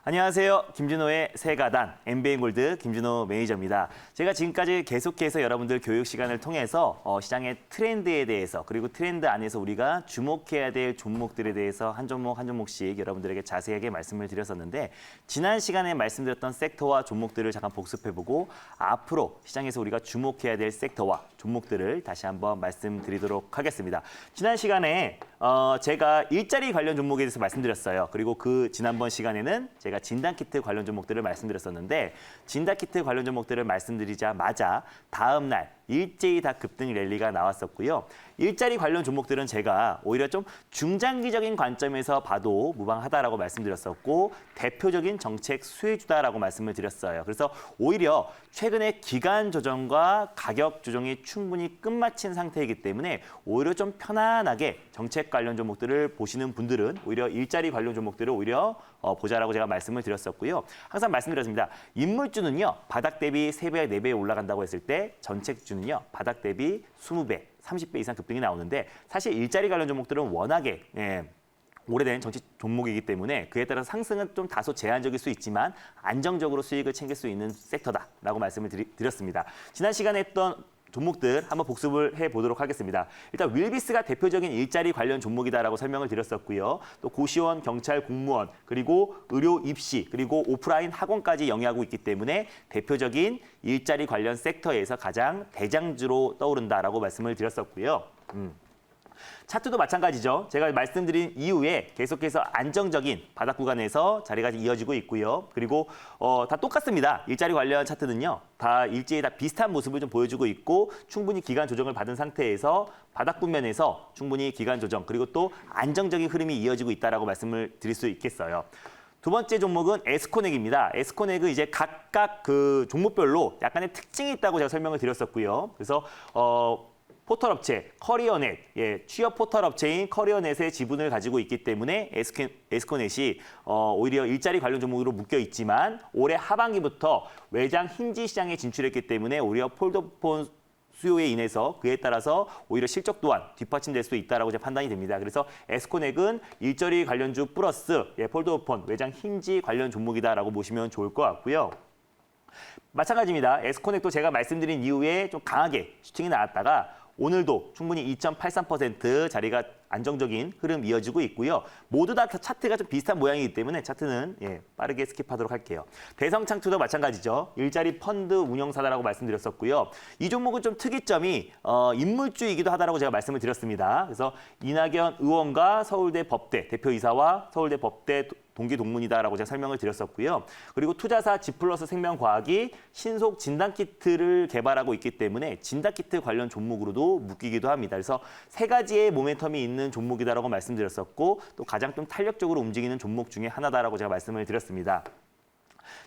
안녕하세요. 김준호의 세가단 MBN골드 김준호 매니저입니다. 제가 지금까지 계속해서 여러분들 교육 시간을 통해서 시장의 트렌드에 대해서 그리고 트렌드 안에서 우리가 주목해야 될 종목들에 대해서 한 종목 한 종목씩 여러분들에게 자세하게 말씀을 드렸었는데 지난 시간에 말씀드렸던 섹터와 종목들을 잠깐 복습해보고 앞으로 시장에서 우리가 주목해야 될 섹터와 종목들을 다시 한번 말씀드리도록 하겠습니다. 지난 시간에 제가 일자리 관련 종목에 대해서 말씀드렸어요. 그리고 그 지난번 시간에는 제가 진단키트 관련 종목들을 말씀드렸었는데 진단키트 관련 종목들을 말씀드리자마자 다음 날 일제히 다 급등 랠리가 나왔었고요. 일자리 관련 종목들은 제가 오히려 좀 중장기적인 관점에서 봐도 무방하다라고 말씀드렸었고 대표적인 정책 수혜주다라고 말씀을 드렸어요. 그래서 오히려 최근에 기간 조정과 가격 조정이 충분히 끝마친 상태이기 때문에 오히려 좀 편안하게 정책 관련 종목들을 보시는 분들은 오히려 일자리 관련 종목들을 오히려 보자라고 제가 말씀을 드렸었고요. 항상 말씀드렸습니다. 인물주는요. 바닥 대비 3배, 4배 올라간다고 했을 때 전책주는요. 바닥 대비 20배, 30배 이상 급등이 나오는데 사실 일자리 관련 종목들은 워낙에 오래된 정치 종목이기 때문에 그에 따라서 상승은 좀 다소 제한적일 수 있지만 안정적으로 수익을 챙길 수 있는 섹터다라고 말씀을 드렸습니다. 지난 시간에 했던 종목들 한번 복습을 해보도록 하겠습니다. 일단 윌비스가 대표적인 일자리 관련 종목이다라고 설명을 드렸었고요. 또 고시원, 경찰, 공무원, 그리고 의료 입시, 그리고 오프라인 학원까지 영위하고 있기 때문에 대표적인 일자리 관련 섹터에서 가장 대장주로 떠오른다라고 말씀을 드렸었고요. 차트도 마찬가지죠. 제가 말씀드린 이후에 계속해서 안정적인 바닥 구간에서 자리가 이어지고 있고요. 그리고 다 똑같습니다. 일자리 관련 차트는요. 다 일제히 다 비슷한 모습을 좀 보여주고 있고 충분히 기간 조정을 받은 상태에서 바닥 국면에서 충분히 기간 조정 그리고 또 안정적인 흐름이 이어지고 있다라고 말씀을 드릴 수 있겠어요. 두 번째 종목은 에스코넥입니다. 에스코넥은 이제 각각 그 종목별로 약간의 특징이 있다고 제가 설명을 드렸었고요. 그래서 포털업체 커리어넷, 취업 포털업체인 커리어넷의 지분을 가지고 있기 때문에 에스코넷이 오히려 일자리 관련 종목으로 묶여 있지만 올해 하반기부터 외장 힌지 시장에 진출했기 때문에 오히려 폴더폰 수요에 인해서 그에 따라서 오히려 실적 또한 뒷받침될 수 있다라고 제가 판단이 됩니다. 그래서 에스코넥은 일자리 관련주 플러스 폴더폰 외장 힌지 관련 종목이다라고 보시면 좋을 것 같고요. 마찬가지입니다. 에스코넥도 제가 말씀드린 이후에 좀 강하게 슈팅이 나왔다가 오늘도 충분히 2.83% 자리가 안정적인 흐름 이어지고 있고요. 모두 다 차트가 좀 비슷한 모양이기 때문에 차트는 빠르게 스킵하도록 할게요. 대성창투도 마찬가지죠. 일자리 펀드 운영사다라고 말씀드렸었고요. 이 종목은 좀 특이점이 인물주이기도 하다라고 제가 말씀을 드렸습니다. 그래서 이낙연 의원과 서울대 법대 대표이사와 서울대 법대 동기 동문이다라고 제가 설명을 드렸었고요. 그리고 투자사 지플러스 생명과학이 신속 진단키트를 개발하고 있기 때문에 진단키트 관련 종목으로도 묶이기도 합니다. 그래서 세 가지의 모멘텀이 있는 종목이다라고 말씀드렸었고 또 가장 좀 탄력적으로 움직이는 종목 중에 하나다라고 제가 말씀을 드렸습니다.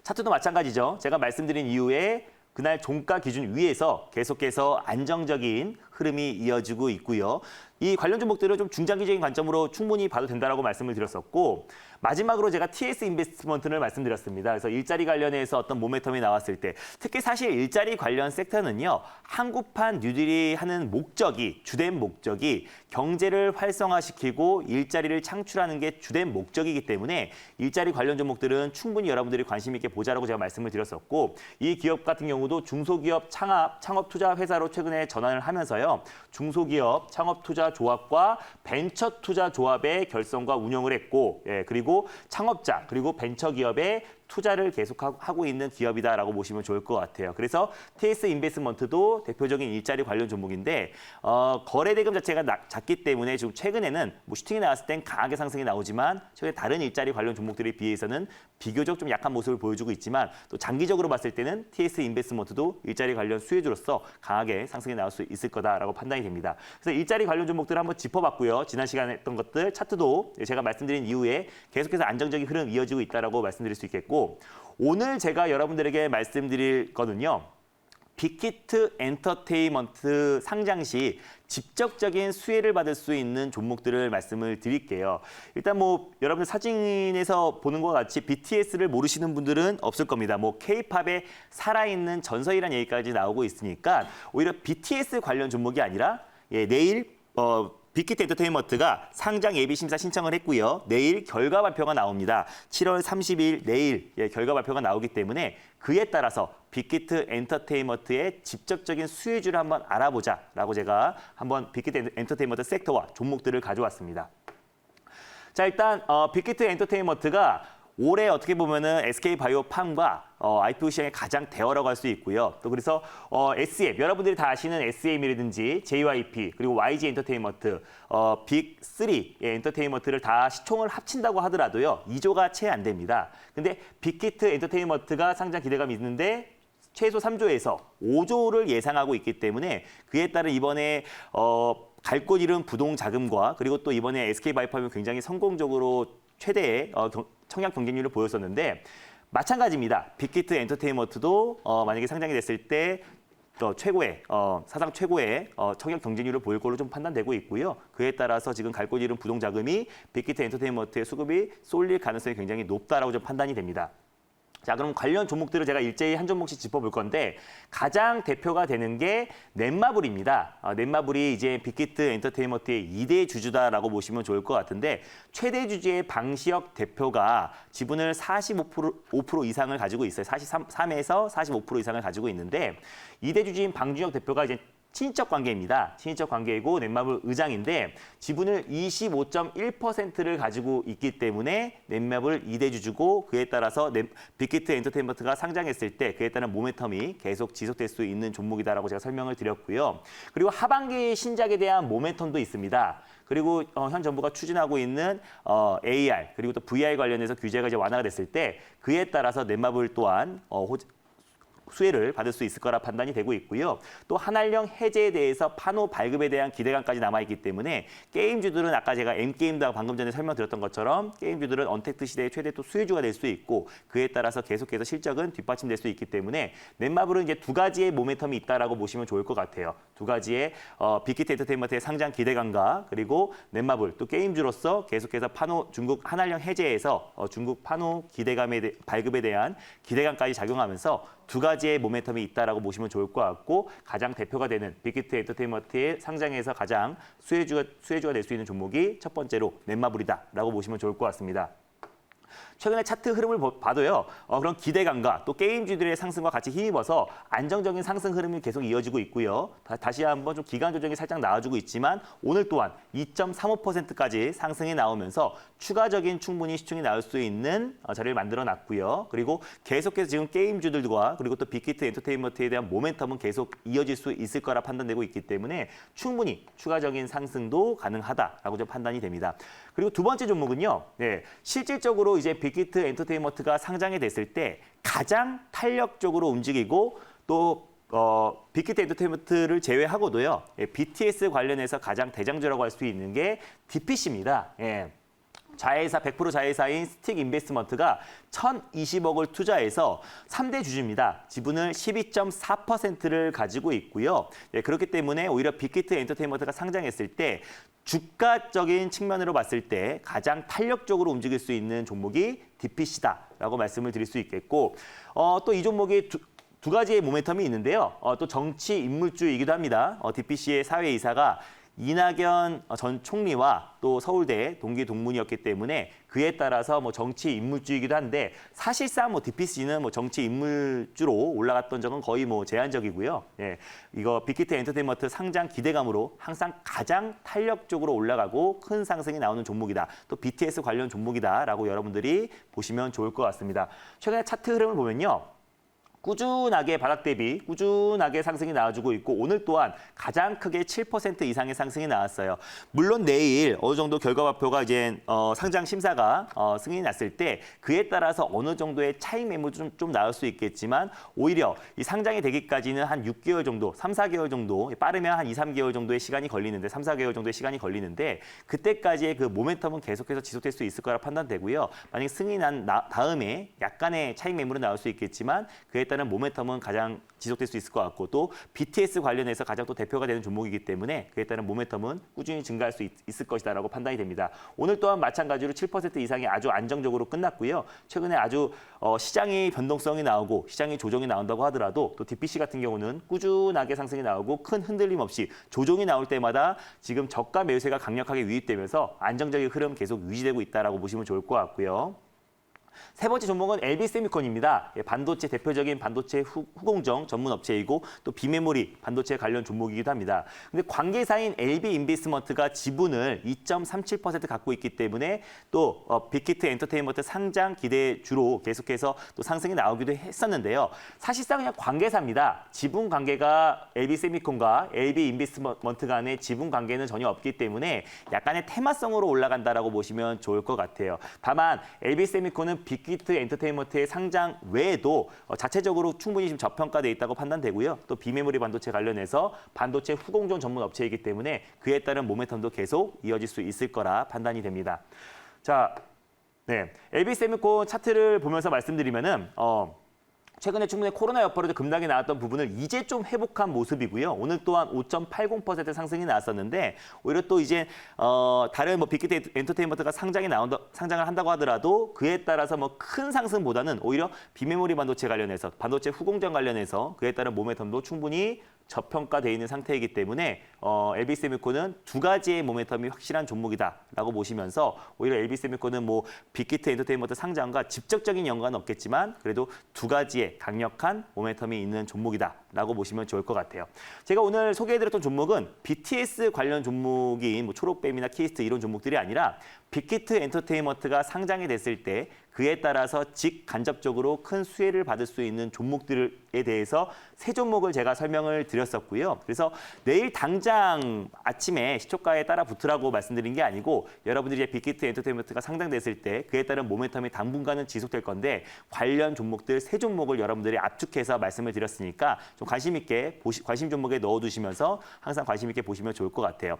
차트도 마찬가지죠. 제가 말씀드린 이후에 그날 종가 기준 위에서 계속해서 안정적인 흐름이 이어지고 있고요. 이 관련 종목들을 좀 중장기적인 관점으로 충분히 봐도 된다라고 말씀을 드렸었고 마지막으로 제가 TS 인베스트먼트를 말씀드렸습니다. 그래서 일자리 관련해서 어떤 모멘텀이 나왔을 때 특히 사실 일자리 관련 섹터는요. 한국판 뉴딜이 하는 목적이 주된 목적이 경제를 활성화시키고 일자리를 창출하는 게 주된 목적이기 때문에 일자리 관련 종목들은 충분히 여러분들이 관심 있게 보자라고 제가 말씀을 드렸었고 이 기업 같은 경우도 중소기업 창업 투자 회사로 최근에 전환을 하면서요. 중소기업 창업 투자 조합과 벤처 투자 조합의 결성과 운영을 했고 그리고 창업자 그리고 벤처 기업의 투자를 계속하고 있는 기업이다라고 보시면 좋을 것 같아요. 그래서 TS 인베스트먼트도 대표적인 일자리 관련 종목인데 거래 대금 자체가 작기 때문에 지금 최근에는 뭐 슈팅이 나왔을 땐 강하게 상승이 나오지만 최근에 다른 일자리 관련 종목들에 비해서는 비교적 좀 약한 모습을 보여주고 있지만 또 장기적으로 봤을 때는 TS 인베스트먼트도 일자리 관련 수혜주로서 강하게 상승이 나올 수 있을 거다라고 판단이 됩니다. 그래서 일자리 관련 종목들을 한번 짚어봤고요. 지난 시간에 했던 것들 차트도 제가 말씀드린 이후에 계속해서 안정적인 흐름 이어지고 있다라고 말씀드릴 수 있겠고 오늘 제가 여러분들에게 말씀드릴 거는요. 빅히트 엔터테인먼트 상장 시 직접적인 수혜를 받을 수 있는 종목들을 말씀을 드릴게요. 일단 뭐 여러분들 사진에서 보는 것과 같이 BTS를 모르시는 분들은 없을 겁니다. 뭐 K-팝의 살아있는 전설이라는 얘기까지 나오고 있으니까 오히려 BTS 관련 종목이 아니라 내일 빅히트 엔터테인먼트가 상장 예비 심사 신청을 했고요. 내일 결과 발표가 나옵니다. 7월 30일 내일 결과 발표가 나오기 때문에 그에 따라서 빅히트 엔터테인먼트의 직접적인 수혜주를 한번 알아보자라고 제가 한번 빅히트 엔터테인먼트 섹터와 종목들을 가져왔습니다. 자, 일단 빅히트 엔터테인먼트가 올해 어떻게 보면은 SK바이오팜과 IPO 시장의 가장 대어라고 할 수 있고요. 또 그래서 SM, 여러분들이 다 아시는 SM이라든지 JYP, 그리고 YG 엔터테인먼트, 빅3 엔터테인먼트를 다 시총을 합친다고 하더라도요. 2조가 채 안 됩니다. 근데 빅히트 엔터테인먼트가 상장 기대감이 있는데 최소 3조에서 5조를 예상하고 있기 때문에 그에 따른 이번에 갈 곳 잃은 부동 자금과 그리고 또 이번에 SK바이오팜이 굉장히 성공적으로 최대의 청약 경쟁률을 보였었는데 마찬가지입니다. 빅히트 엔터테인먼트도 만약에 상장이 됐을 때 최고의 사상 최고의 청약 경쟁률을 보일 걸로 좀 판단되고 있고요. 그에 따라서 지금 갈 곳 잃은 부동 자금이 빅히트 엔터테인먼트의 수급이 쏠릴 가능성이 굉장히 높다라고 좀 판단이 됩니다. 자, 그럼 관련 종목들을 제가 일제히 한 종목씩 짚어볼 건데 가장 대표가 되는 게 넷마블입니다. 넷마블이 이제 빅히트 엔터테인먼트의 2대 주주다라고 보시면 좋을 것 같은데 최대 주주의 방시혁 대표가 지분을 45% 이상을 가지고 있어요. 43에서 45% 이상을 가지고 있는데 2대 주주인 방준혁 대표가 이제 친인척 관계입니다. 친인척 관계이고 넷마블 의장인데 지분을 25.1%를 가지고 있기 때문에 넷마블 2대 주주고 그에 따라서 빅히트 엔터테인먼트가 상장했을 때 그에 따른 모멘텀이 계속 지속될 수 있는 종목이다라고 제가 설명을 드렸고요. 그리고 하반기 신작에 대한 모멘텀도 있습니다. 그리고 현 정부가 추진하고 있는 AR 그리고 또 VR 관련해서 규제가 이제 완화가 됐을 때 그에 따라서 넷마블 또한 수혜를 받을 수 있을 거라 판단이 되고 있고요. 또 한알령 해제에 대해서 판호 발급에 대한 기대감까지 남아있기 때문에 게임주들은 아까 제가 M게임도 방금 전에 설명드렸던 것처럼 게임주들은 언택트 시대의 최대 또 수혜주가 될 수 있고 그에 따라서 계속해서 실적은 뒷받침될 수 있기 때문에 넷마블은 이제 두 가지의 모멘텀이 있다라고 보시면 좋을 것 같아요. 두 가지의 빅히트 엔터테인먼트의 상장 기대감과 그리고 넷마블 또 게임주로서 계속해서 판호 중국 한알령 해제에서 중국 판호 기대감의 발급에 대한 기대감까지 작용하면서 두 가지의 모멘텀이 있다라고 보시면 좋을 것 같고 가장 대표가 되는 빅히트 엔터테인먼트의 상장에서 가장 수혜주가 될 수 있는 종목이 첫 번째로 넷마블이다라고 보시면 좋을 것 같습니다. 최근에 차트 흐름을 봐도요. 그런 기대감과 또 게임주들의 상승과 같이 힘입어서 안정적인 상승 흐름이 계속 이어지고 있고요. 다시 한번 좀 기간 조정이 살짝 나와주고 있지만 오늘 또한 2.35%까지 상승이 나오면서 추가적인 충분히 시총이 나올 수 있는 자리를 만들어놨고요. 그리고 계속해서 지금 게임주들과 그리고 또 빅히트 엔터테인먼트에 대한 모멘텀은 계속 이어질 수 있을 거라 판단되고 있기 때문에 충분히 추가적인 상승도 가능하다라고 좀 판단이 됩니다. 그리고 두 번째 종목은요. 실질적으로 이제 빅히트 엔터테인먼트가 상장이 됐을 때 가장 탄력적으로 움직이고 또 빅히트 엔터테인먼트를 제외하고도요. BTS 관련해서 가장 대장주라고 할 수 있는 게 DPC입니다. 자회사 100% 자회사인 스틱 인베스트먼트가 1,020억을 투자해서 3대 주주입니다. 지분을 12.4%를 가지고 있고요. 그렇기 때문에 오히려 빅히트 엔터테인먼트가 상장했을 때 주가적인 측면으로 봤을 때 가장 탄력적으로 움직일 수 있는 종목이 DPC다라고 말씀을 드릴 수 있겠고 또 이 종목이 두 가지의 모멘텀이 있는데요. 또 정치 인물주이기도 합니다. DPC의 사회이사가 이낙연 전 총리와 또 서울대 동기 동문이었기 때문에 그에 따라서 정치 인물주이기도 한데 사실상 DPC는 정치 인물주로 올라갔던 적은 거의 제한적이고요. 이거 빅히트 엔터테인먼트 상장 기대감으로 항상 가장 탄력적으로 올라가고 큰 상승이 나오는 종목이다. 또 BTS 관련 종목이다라고 여러분들이 보시면 좋을 것 같습니다. 최근에 차트 흐름을 보면요. 꾸준하게 바닥 대비 꾸준하게 상승이 나와주고 있고 오늘 또한 가장 크게 7% 이상의 상승이 나왔어요. 물론 내일 어느 정도 결과 발표가 이제 상장 심사가 승인이 났을 때 그에 따라서 어느 정도의 차익 매물도 좀 나올 수 있겠지만 오히려 이 상장이 되기까지는 한 6개월 정도, 3, 4개월 정도 빠르면 한 2, 3개월 정도의 시간이 걸리는데 3, 4개월 정도의 시간이 걸리는데 그때까지의 그 모멘텀은 계속해서 지속될 수 있을 거라 판단되고요. 만약 승인이 난 다음에 약간의 차익 매물은 나올 수 있겠지만 그에 따른 모멘텀은 가장 지속될 수 있을 것 같고 또 BTS 관련해서 가장 또 대표가 되는 종목이기 때문에 그에 따른 모멘텀은 꾸준히 증가할 수 있을 것이다라고 판단이 됩니다. 오늘 또한 마찬가지로 7% 이상이 아주 안정적으로 끝났고요. 최근에 아주 시장이 변동성이 나오고 시장이 조정이 나온다고 하더라도 또 DPC 같은 경우는 꾸준하게 상승이 나오고 큰 흔들림 없이 조정이 나올 때마다 지금 저가 매수세가 강력하게 유입되면서 안정적인 흐름 계속 유지되고 있다라고 보시면 좋을 것 같고요. 세 번째 종목은 LB세미콘입니다. 반도체 대표적인 반도체 후공정 전문 업체이고 또 비메모리 반도체 관련 종목이기도 합니다. 근데 관계사인 LB인베스트먼트가 지분을 2.37% 갖고 있기 때문에 또 빅히트 엔터테인먼트 상장 기대 주로 계속해서 또 상승이 나오기도 했었는데요. 사실상 그냥 관계사입니다. 지분 관계가 LB세미콘과 LB인베스트먼트 간의 지분 관계는 전혀 없기 때문에 약간의 테마성으로 올라간다라고 보시면 좋을 것 같아요. 다만 LB세미콘은 빅히트 엔터테인먼트의 상장 외에도 자체적으로 충분히 지금 저평가돼 있다고 판단되고요. 또 비메모리 반도체 관련해서 반도체 후공정 전문 업체이기 때문에 그에 따른 모멘텀도 계속 이어질 수 있을 거라 판단이 됩니다. 자, 네, LB세미콘 차트를 보면서 말씀드리면은 최근에 충분히 코로나 여파로 급락이 나왔던 부분을 이제 좀 회복한 모습이고요. 오늘 또한 5.80% 상승이 나왔었는데 오히려 또 이제 다른 빅히트 엔터테인먼트가 상장을 한다고 하더라도 그에 따라서 큰 상승보다는 오히려 비메모리 반도체 관련해서 반도체 후공정 관련해서 그에 따른 모멘텀도 충분히 저평가되어 있는 상태이기 때문에 LB세미콘은 두 가지의 모멘텀이 확실한 종목이다라고 보시면서 오히려 LB세미콘은 빅히트 엔터테인먼트 상장과 직접적인 연관은 없겠지만 그래도 두 가지의 강력한 모멘텀이 있는 종목이다라고 보시면 좋을 것 같아요. 제가 오늘 소개해드렸던 종목은 BTS 관련 종목인 초록뱀이나 키스트 이런 종목들이 아니라 빅히트 엔터테인먼트가 상장이 됐을 때 그에 따라서 직간접적으로 큰 수혜를 받을 수 있는 종목들에 대해서 세 종목을 제가 설명을 드렸었고요. 그래서 내일 당장 아침에 시초가에 따라 붙으라고 말씀드린 게 아니고 여러분들이 빅히트 엔터테인먼트가 상장됐을 때 그에 따른 모멘텀이 당분간은 지속될 건데 관련 종목들 세 종목을 여러분들이 압축해서 말씀을 드렸으니까 좀 관심 있게 관심 종목에 넣어두시면서 항상 관심 있게 보시면 좋을 것 같아요.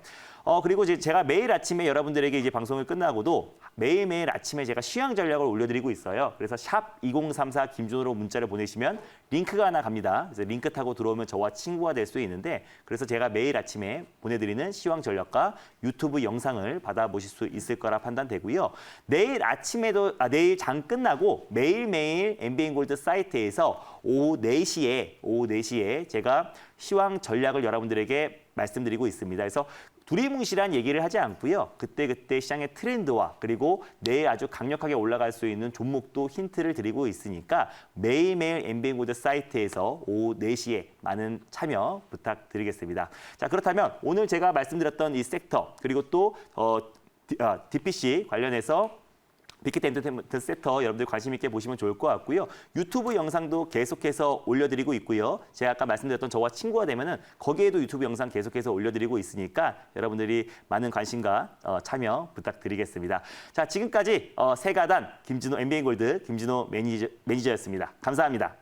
그리고 이제 제가 매일 아침에 여러분들에게 이제 방송을 끝나고도 매일매일 아침에 제가 시황 전략을 올려드리고 있어요. 그래서 샵 2034 김준호로 문자를 보내시면 링크가 하나 갑니다. 그래서 링크 타고 들어오면 저와 친구가 될 수 있는데 그래서 제가 매일 아침에 보내드리는 시황 전략과 유튜브 영상을 받아보실 수 있을 거라 판단되고요. 내일 아침에도 내일 장 끝나고 매일매일 MBN골드 사이트에서 오후 4시에 제가 시황 전략을 여러분들에게 말씀드리고 있습니다. 그래서 두리뭉실한 얘기를 하지 않고요. 그때그때 시장의 트렌드와 그리고 내일 아주 강력하게 올라갈 수 있는 종목도 힌트를 드리고 있으니까 매일매일 MBN골드 사이트에서 오후 4시에 많은 참여 부탁드리겠습니다. 자, 그렇다면 오늘 제가 말씀드렸던 이 섹터 그리고 또 DPC 관련해서 빅히트 엔터테인먼트 섹터 여러분들 관심 있게 보시면 좋을 것 같고요. 유튜브 영상도 계속해서 올려드리고 있고요. 제가 아까 말씀드렸던 저와 친구가 되면은 거기에도 유튜브 영상 계속해서 올려드리고 있으니까 여러분들이 많은 관심과 참여 부탁드리겠습니다. 자, 지금까지 세가단 김진호 MBN골드 김진호 매니저였습니다. 감사합니다.